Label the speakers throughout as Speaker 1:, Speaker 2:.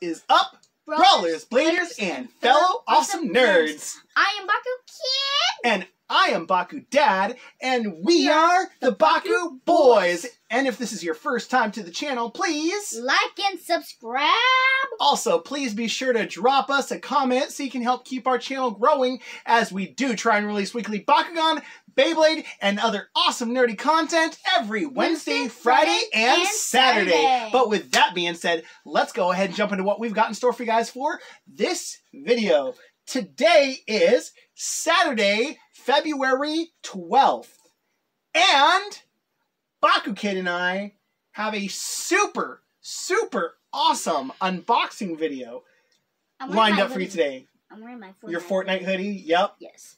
Speaker 1: is up, brawlers, bladers, and fellow awesome nerds?
Speaker 2: I am Bakukid.
Speaker 1: And I am Baku Dad, and we are the Baku Boys. And if this is your first time to the channel, please
Speaker 2: like and subscribe.
Speaker 1: Also, please be sure to drop us a comment so you can help keep our channel growing as we do try and release weekly Bakugan, Beyblade, and other awesome nerdy content every Wednesday, Friday, and Saturday. But with that being said, let's go ahead and jump into what we've got in store for you guys for this video. Today is Saturday, February 12th. And Bakukid and I have a super awesome unboxing video lined up for you today.
Speaker 2: I'm wearing my Fortnite
Speaker 1: Your Fortnite hoodie? Yep.
Speaker 2: Yes.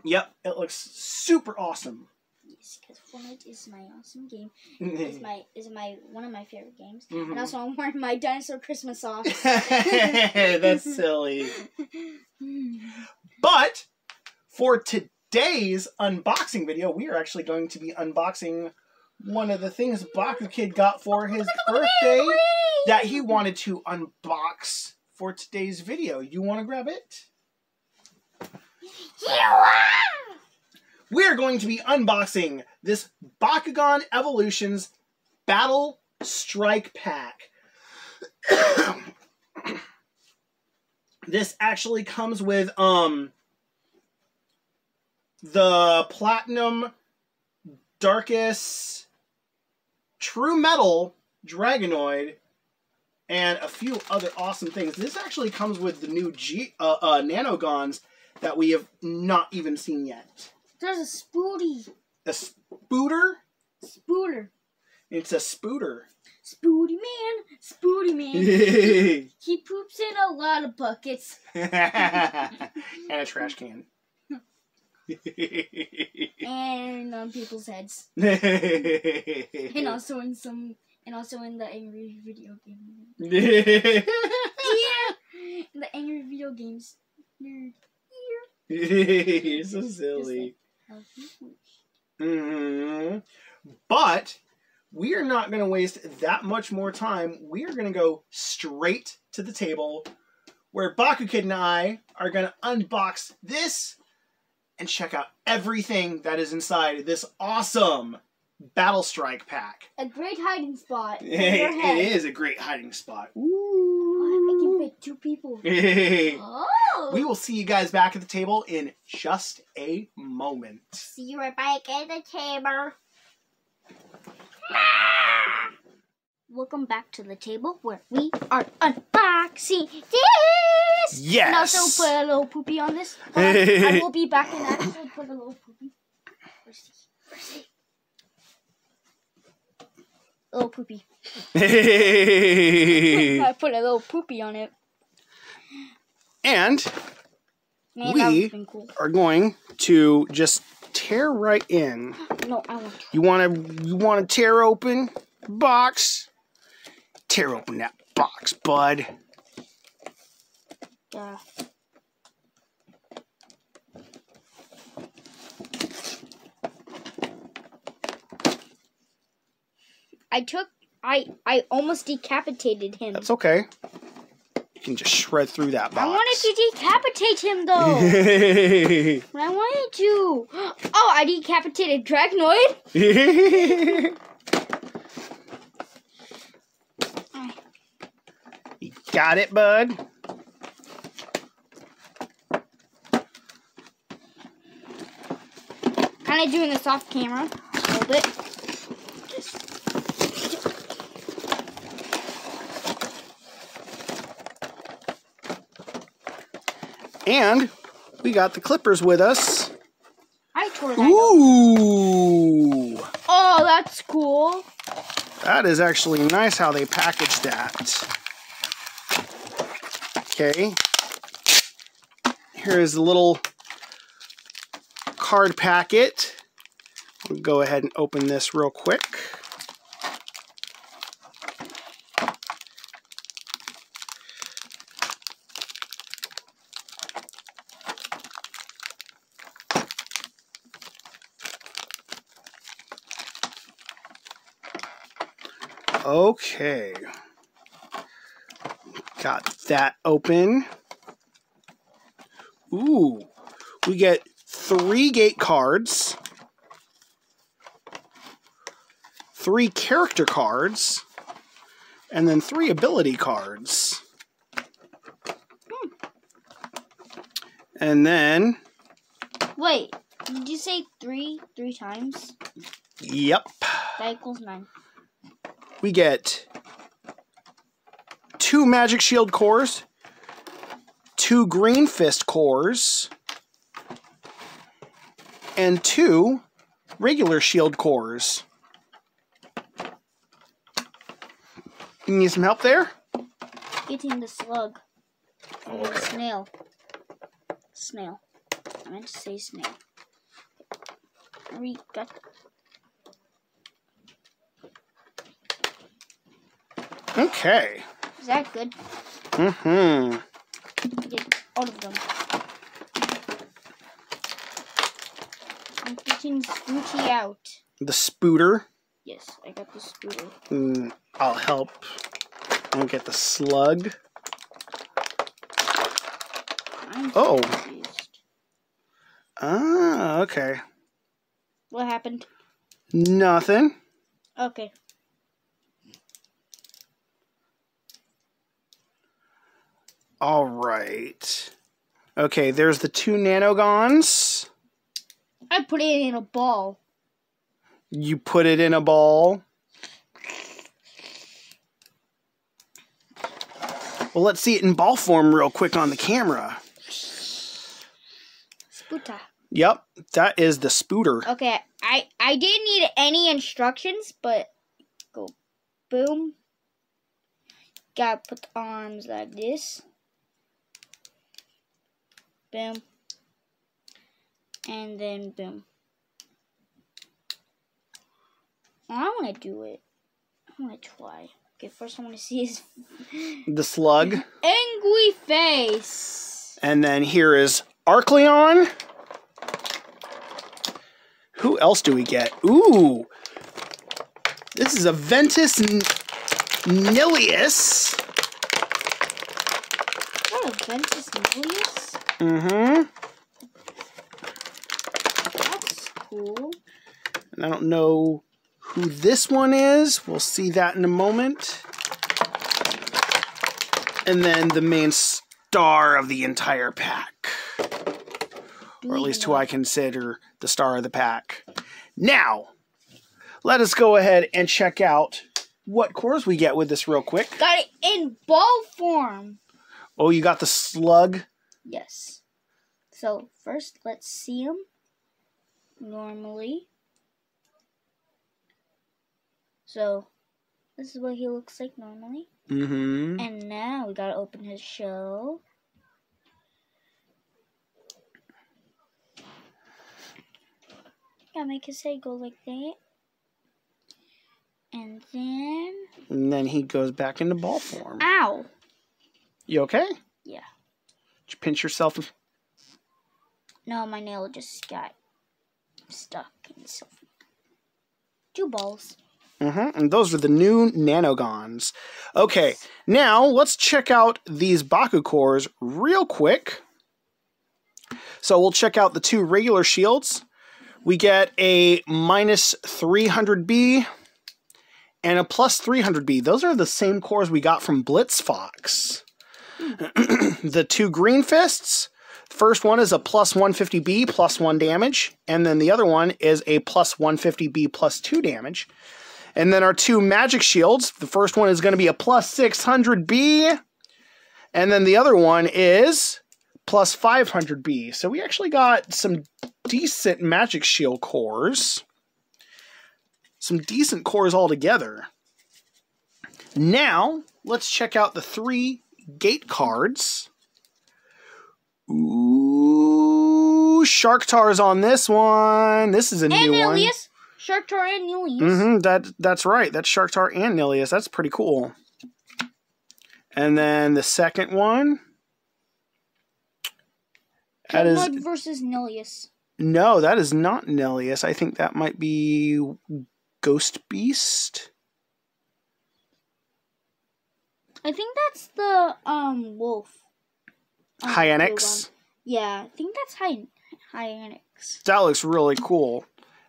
Speaker 1: Yep. It looks super awesome.
Speaker 2: Yes, because Fortnite is my awesome game. It's one of my favorite games. And also I'm wearing my dinosaur Christmas socks.
Speaker 1: That's silly. But for today's unboxing video, we are actually going to be unboxing one of the things Bakukid got for his birthday that he wanted to unbox for today's video. You want to grab it? We're going to be unboxing this Bakugan Evolutions Battle Strike Pack. This actually comes with the Platinum Darkus True Metal Dragonoid and a few other awesome things. This actually comes with the new Nanogons that we have not even seen yet.
Speaker 2: There's a Spooty.
Speaker 1: A Spooter?
Speaker 2: Spooter.
Speaker 1: It's a Spooter.
Speaker 2: Spooty man. Spooty man. He poops in a lot of buckets.
Speaker 1: And a trash can.
Speaker 2: And on people's heads. And also in the angry video game. Yeah. In the angry video games. Nerd.
Speaker 1: You're so silly. But we are not going to waste that much more time. We are going to go straight to the table where Bakukid and I are going to unbox this and check out everything that is inside this awesome Battle Strike Pack.
Speaker 2: A great hiding spot.
Speaker 1: It is a great hiding spot.
Speaker 2: Ooh. I can fit 2 people. Oh.
Speaker 1: We will see you guys back at the table in just a moment.
Speaker 2: See you right back at the table. Welcome back to the table where we are unboxing this.
Speaker 1: Yes.
Speaker 2: And also put a little poopy on this. I will be back and actually put a little poopy. Where's he? A little poopy. I put a little poopy on it.
Speaker 1: And
Speaker 2: Man,
Speaker 1: we
Speaker 2: cool.
Speaker 1: are going to just tear right in.
Speaker 2: No, I want to.
Speaker 1: You want to tear open the box? Tear open that box, bud.
Speaker 2: Yeah. I almost decapitated him.
Speaker 1: That's okay. You can just shred through that box.
Speaker 2: I wanted to decapitate him, though. I wanted to. Oh, I decapitated Dragonoid.
Speaker 1: You got it, bud?
Speaker 2: Kind of doing this off camera. Hold it.
Speaker 1: And we got the clippers with us.
Speaker 2: I tore that
Speaker 1: Ooh!
Speaker 2: up. Oh, that's cool.
Speaker 1: That is actually nice how they packaged that. Okay. Here's a little card packet. We'll go ahead and open this real quick. Okay. Got that open. Ooh, we get 3 gate cards, 3 character cards, and then 3 ability cards. And then...
Speaker 2: Wait, did you say 3 times?
Speaker 1: Yep.
Speaker 2: That equals 9.
Speaker 1: We get 2 Magic Shield cores, 2 Green Fist cores, and 2 regular shield cores. You need some help there?
Speaker 2: Getting the slug. Or the snail. Snail. I meant to say snail. We got...
Speaker 1: Okay.
Speaker 2: Is that good?
Speaker 1: Mm-hmm.
Speaker 2: I did all of them. I'm getting Spooky out.
Speaker 1: The Spooter.
Speaker 2: Yes, I got the Spooter.
Speaker 1: I'll help. I'll get the Slug.
Speaker 2: I'm
Speaker 1: Oh.
Speaker 2: confused.
Speaker 1: Ah, okay.
Speaker 2: What happened?
Speaker 1: Nothing.
Speaker 2: Okay.
Speaker 1: All right. Okay, there's the 2 Nanogons.
Speaker 2: I put it in a ball.
Speaker 1: You put it in a ball. Well, let's see it in ball form real quick on the camera.
Speaker 2: Spoota.
Speaker 1: Yep, that is the Spooter.
Speaker 2: Okay, I didn't need any instructions, but go boom. Gotta put the arms like this. Boom. And then boom. I want to do it. I want to try. Okay, first I want to see his...
Speaker 1: The Slug.
Speaker 2: Angry face.
Speaker 1: And then here is Arcleon. Who else do we get? Ooh. This is a Ventus Nilius.
Speaker 2: What, a Ventus Nilius?
Speaker 1: Mm-hmm.
Speaker 2: That's cool.
Speaker 1: And I don't know who this one is. We'll see that in a moment. And then the main star of the entire pack. Or at least who I consider the star of the pack. Now, let us go ahead and check out what cores we get with this real quick.
Speaker 2: Got it in ball form.
Speaker 1: Oh, you got the Slug?
Speaker 2: Yes. So, first, let's see him normally. So, this is what he looks like normally.
Speaker 1: Mm-hmm.
Speaker 2: And now we gotta open his shell. Gotta make his head go like that. And then
Speaker 1: he goes back into ball form.
Speaker 2: Ow!
Speaker 1: You okay?
Speaker 2: Yeah.
Speaker 1: Did you pinch yourself?
Speaker 2: No, my nail just got stuck in itself. 2 balls.
Speaker 1: Mm-hmm. And those are the new Nanogons. Okay, now let's check out these Baku cores real quick. So we'll check out the 2 regular shields. We get a minus 300B and a plus 300B. Those are the same cores we got from Blitzfox. The 2 Green Fists. First one is a plus 150B plus 1 damage. And then the other one is a plus 150B plus 2 damage. And then our 2 Magic Shields. The first one is going to be a plus 600B. And then the other one is plus 500B. So we actually got some decent Magic Shield cores. Some decent cores altogether. Now, let's check out the 3 gate cards. Ooh, Sharktar's on this one. This is a new one.
Speaker 2: Nilius. Sharktar and Nilius.
Speaker 1: Mm-hmm, that's right. That's Sharktar and Nilius. That's pretty cool. And then the second one. That is
Speaker 2: versus Nilius.
Speaker 1: No, that is not Nilius. I think that might be Ghost Beast.
Speaker 2: I think that's the wolf.
Speaker 1: Hyanix.
Speaker 2: Yeah, I think that's Hyanix.
Speaker 1: That looks really cool.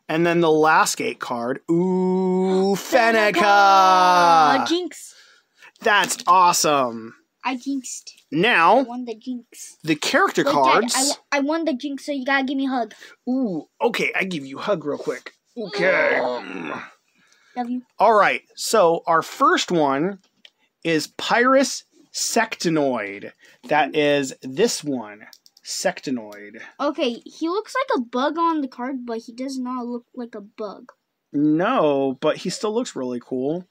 Speaker 1: And then the last gate card. Ooh, Fenneca!
Speaker 2: Jinx.
Speaker 1: That's awesome.
Speaker 2: I jinxed.
Speaker 1: Now,
Speaker 2: I won the jinx.
Speaker 1: the character
Speaker 2: Wait,
Speaker 1: cards.
Speaker 2: Dad, I won the jinx, so you gotta give me a hug.
Speaker 1: Ooh, okay, I give you a hug real quick. Okay.
Speaker 2: Love you.
Speaker 1: All right, so our first one is Pyrus Sectinoid. That is this one, Sectinoid.
Speaker 2: Okay, he looks like a bug on the card, but he does not look like a bug.
Speaker 1: No, but he still looks really cool.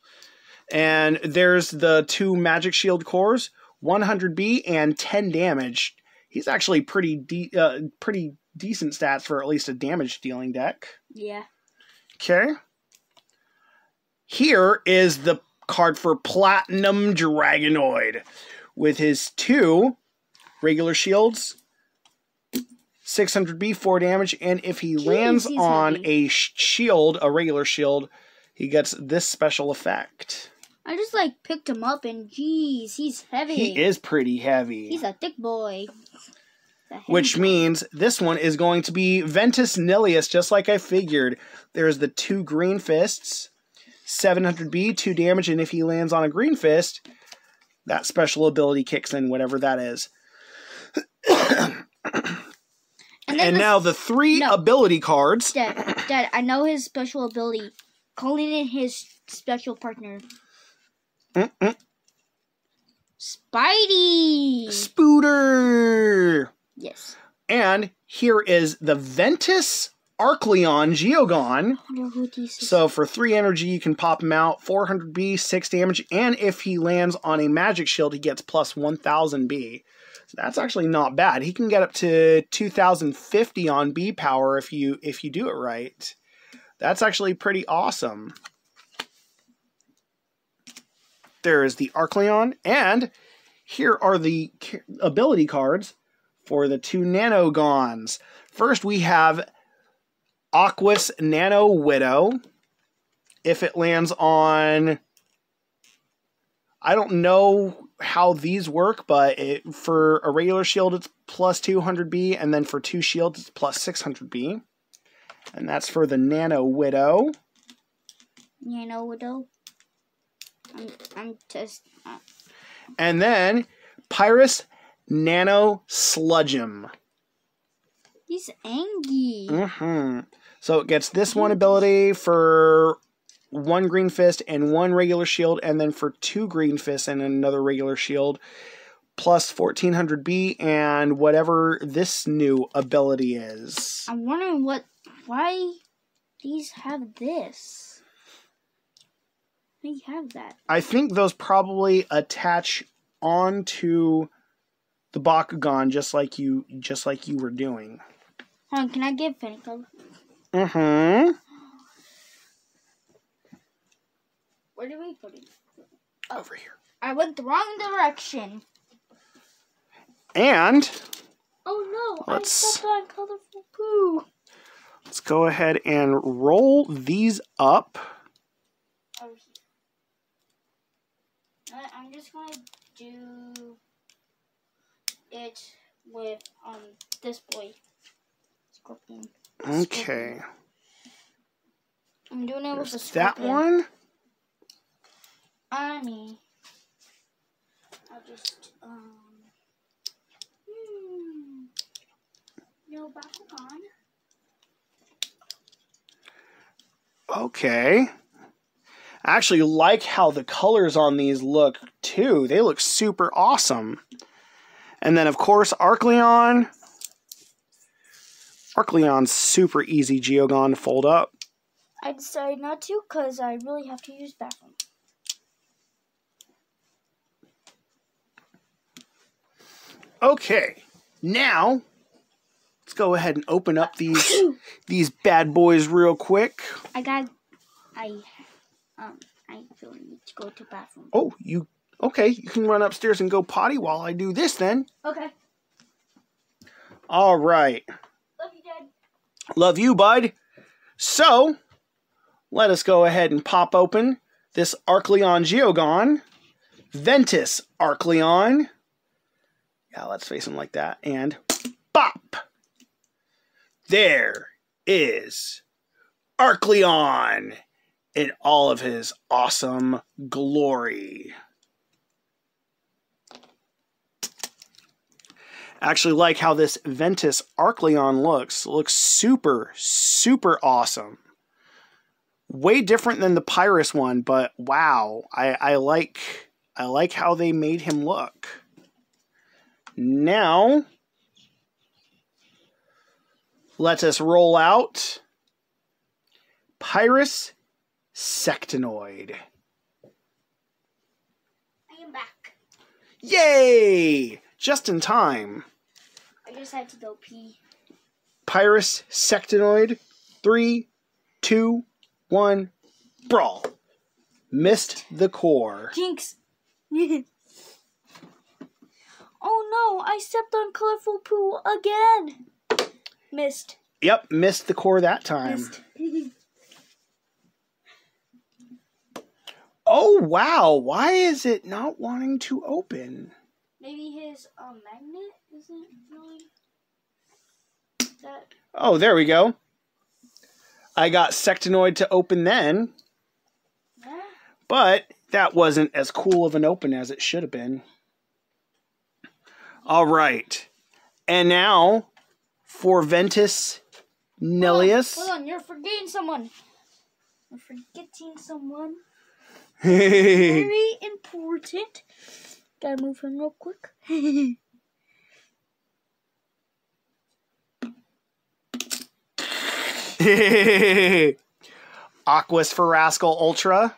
Speaker 1: And there's the 2 Magic Shield cores, 100B and 10 damage. He's actually pretty decent stats for at least a damage dealing deck.
Speaker 2: Yeah.
Speaker 1: Okay. Here is the card for Platinum Dragonoid with his 2 regular shields, 600B, 4 damage, and if he lands on a shield, a regular shield, he gets this special effect.
Speaker 2: I just picked him up and geez, he's heavy.
Speaker 1: He is pretty heavy.
Speaker 2: He's a thick boy.
Speaker 1: Which means this one is going to be Ventus Nilius, just like I figured. There's the 2 green fists, 700B, 2 damage, and if he lands on a green fist, that special ability kicks in, whatever that is. and now the 3 ability cards.
Speaker 2: Dad, I know his special ability. Calling in his special partner. Spidey!
Speaker 1: Spooter!
Speaker 2: Yes.
Speaker 1: And here is the Ventus Arcleon Geogon. So for 3 energy, you can pop him out. 400B, 6 damage, and if he lands on a magic shield, he gets plus 1000B. So that's actually not bad. He can get up to 2050 on B power if you do it right. That's actually pretty awesome. There is the Arcleon, and here are the ability cards for the 2 Nanogons. First, we have Aquas Nano Widow. If it lands on... I don't know how these work, but for a regular shield, it's plus 200B, and then for 2 shields, it's plus 600B. And that's for the Nano Widow.
Speaker 2: Nano Widow? I'm just...
Speaker 1: And then, Pyrus Nano Sludgeum.
Speaker 2: He's angry.
Speaker 1: So it gets this one ability for 1 green fist and 1 regular shield, and then for 2 green fists and another regular shield, plus 1400B and whatever this new ability is.
Speaker 2: I'm wondering why these have this. Why do you have that?
Speaker 1: I think those probably attach onto the Bakugan just like you were doing.
Speaker 2: Hold on, can I give Fenneca? Where do we put it?
Speaker 1: Oh. Over here.
Speaker 2: I went the wrong direction.
Speaker 1: And
Speaker 2: oh no, I stepped on colorful poo.
Speaker 1: Let's go ahead and roll these up.
Speaker 2: Over here. I'm just gonna do it with this boy. Scorpion.
Speaker 1: Okay.
Speaker 2: I'm doing it with a
Speaker 1: scorpion. That one?
Speaker 2: Annie. I'll just no Bakugan.
Speaker 1: Okay. I actually like how the colors on these look too. They look super awesome. And then of course Arcleon. Arcleon's super easy Geogon to fold up.
Speaker 2: I decided not to because I really have to use bathroom.
Speaker 1: Okay, now let's go ahead and open up these bad boys real quick.
Speaker 2: I feel the need to go to the bathroom.
Speaker 1: Oh, okay? You can run upstairs and go potty while I do this then.
Speaker 2: Okay.
Speaker 1: All right.
Speaker 2: Love you, Dad.
Speaker 1: Love you, bud. So, let us go ahead and pop open this Arcleon Geogon, Ventus Arcleon. Yeah, let's face him like that. And bop! There is Arcleon in all of his awesome glory. I actually like how this Ventus Arcleon looks. It looks super, super awesome. Way different than the Pyrus one, but wow. I like how they made him look. Now, let us roll out Pyrus Sectinoid.
Speaker 2: I am back.
Speaker 1: Yay! Just in time.
Speaker 2: I just had to go pee.
Speaker 1: Pyrus Sectinoid. 3, 2, 1, brawl. Missed the core.
Speaker 2: Jinx. Oh no, I stepped on colorful poo again. Missed.
Speaker 1: Yep, missed the core that time.
Speaker 2: Missed.
Speaker 1: Oh wow, why is it not wanting to open?
Speaker 2: Maybe his magnet isn't really that.
Speaker 1: Oh, there we go. I got Sectinoid to open then.
Speaker 2: Yeah.
Speaker 1: But that wasn't as cool of an open as it should have been. All right. And now for Ventus Nilius.
Speaker 2: Hold on, you're forgetting someone. You're forgetting someone.
Speaker 1: Hey.
Speaker 2: Very important. Gotta move him real quick.
Speaker 1: Aquas for Rascal Ultra.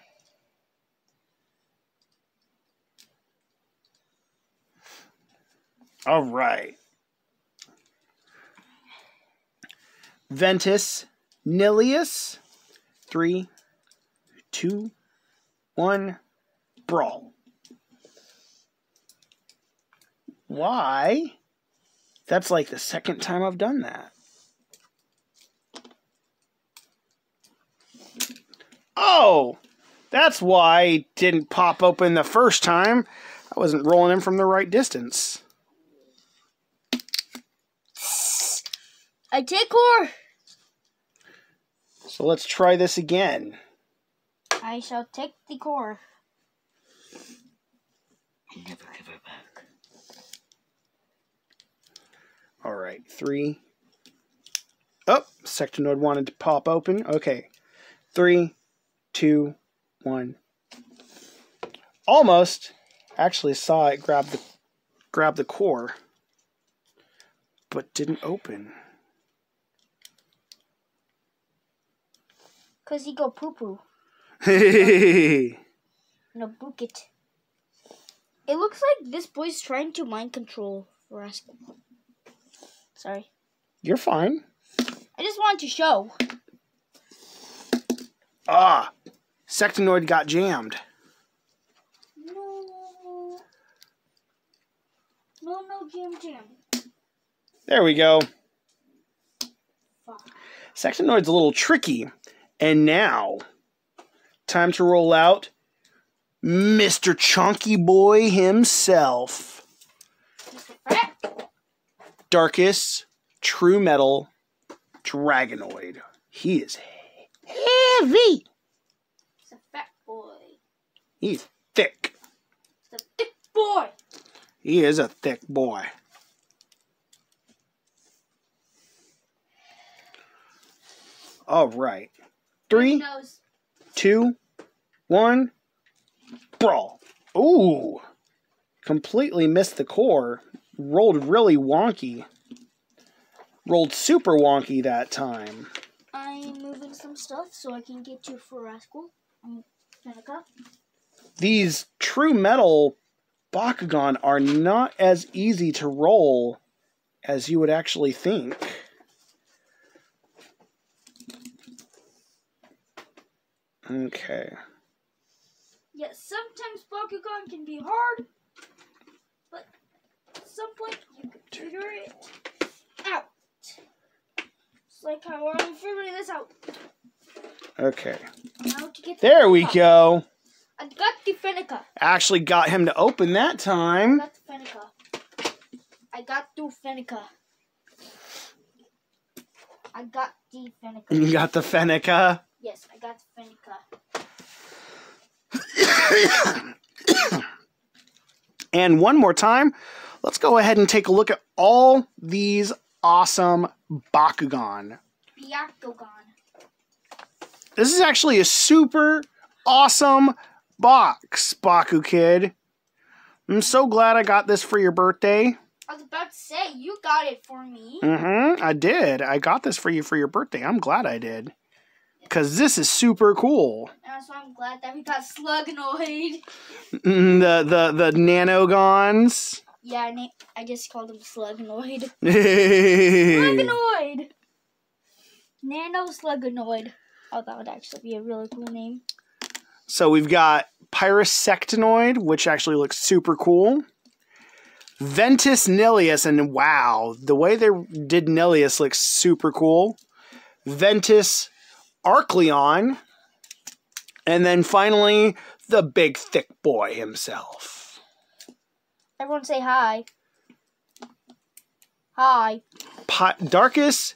Speaker 1: All right. Ventus Nilius. 3, 2, 1, brawl. Why? That's like the second time I've done that. Oh, that's why it didn't pop open the first time. I wasn't rolling in from the right distance.
Speaker 2: I take core.
Speaker 1: So let's try this again.
Speaker 2: I shall take the core. And never give her back.
Speaker 1: All right, 3. Oh, Sectinoid wanted to pop open. Okay, 3, 2, 1. Almost. Actually saw it grab the core, but didn't open.
Speaker 2: 'Cause he go poo poo.
Speaker 1: Hey.
Speaker 2: No, book it. It looks like this boy's trying to mind control Rascal. Sorry.
Speaker 1: You're fine.
Speaker 2: I just wanted to show.
Speaker 1: Ah, Sectinoid got jammed.
Speaker 2: No. No, jam.
Speaker 1: There we go.
Speaker 2: Fuck.
Speaker 1: Sectinoid's a little tricky. And now, time to roll out Mr. Chunky Boy himself. Darkest True Metal Dragonoid. He is heavy.
Speaker 2: He's a fat boy.
Speaker 1: He's thick.
Speaker 2: He's a thick boy.
Speaker 1: He is a thick boy. All right. 3, 2, 1, brawl. Ooh. Completely missed the core. Rolled really wonky. Rolled super wonky that time.
Speaker 2: I'm moving some stuff so I can get you for Rascal. I'm gonna go.
Speaker 1: These True Metal Bakugan are not as easy to roll as you would actually think. Okay.
Speaker 2: Yes, sometimes Bakugan can be hard, but at some point you can figure it out. It's like how I'm figuring this out.
Speaker 1: Okay.
Speaker 2: How to get
Speaker 1: There we go.
Speaker 2: I got the Fenica.
Speaker 1: Actually got him to open that time.
Speaker 2: I got the Fenica. I got the Fenica. I got the Fenica.
Speaker 1: You got the Fenica?
Speaker 2: Yes, I got the Fenica.
Speaker 1: And one more time, let's go ahead and take a look at all these awesome Bakugan. This is actually a super awesome box, Bakukid. I'm so glad I got this for your birthday.
Speaker 2: I was about to say, you got it for me.
Speaker 1: I did. I got this for you for your birthday. I'm glad I did. Because this is super cool.
Speaker 2: And also, I'm glad that we got Slugnoid.
Speaker 1: The Nanogons.
Speaker 2: Yeah, I just called him Slugnoid. Slugnoid! Nano Slugnoid. Oh, that would actually be a really cool name.
Speaker 1: So we've got Pyrosectonoid, which actually looks super cool. Ventus Nilius, and wow, the way they did Nilius looks super cool. Ventus Arcleon, and then finally the big thick boy himself.
Speaker 2: Everyone say hi. Hi.
Speaker 1: Darkus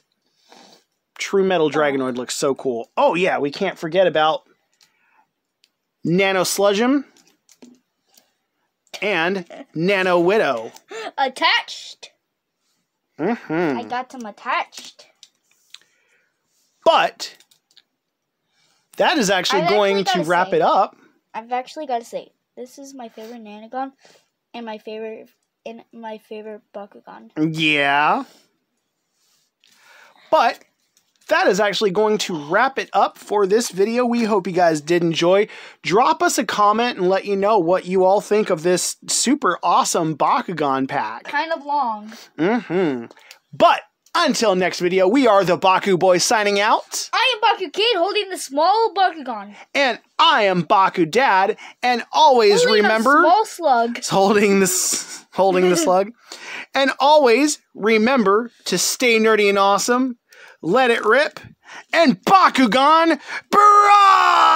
Speaker 1: True Metal Dragonoid looks so cool. Oh yeah, we can't forget about Nano Sludgeum and Nano Widow.
Speaker 2: Attached. I got them attached.
Speaker 1: But that is actually going to wrap it up.
Speaker 2: I've actually got to say, this is my favorite Nanogon and my favorite Bakugan.
Speaker 1: Yeah. But that is actually going to wrap it up for this video. We hope you guys did enjoy. Drop us a comment and let you know what you all think of this super awesome Bakugan pack.
Speaker 2: Kind of long.
Speaker 1: But until next video, we are the Baku Boys signing out.
Speaker 2: I am Bakukid holding the small Bakugan.
Speaker 1: And I am Baku Dad. And always remember,
Speaker 2: a small slug.
Speaker 1: Holding the slug. And always remember to stay nerdy and awesome. Let it rip, and Bakugan, brah!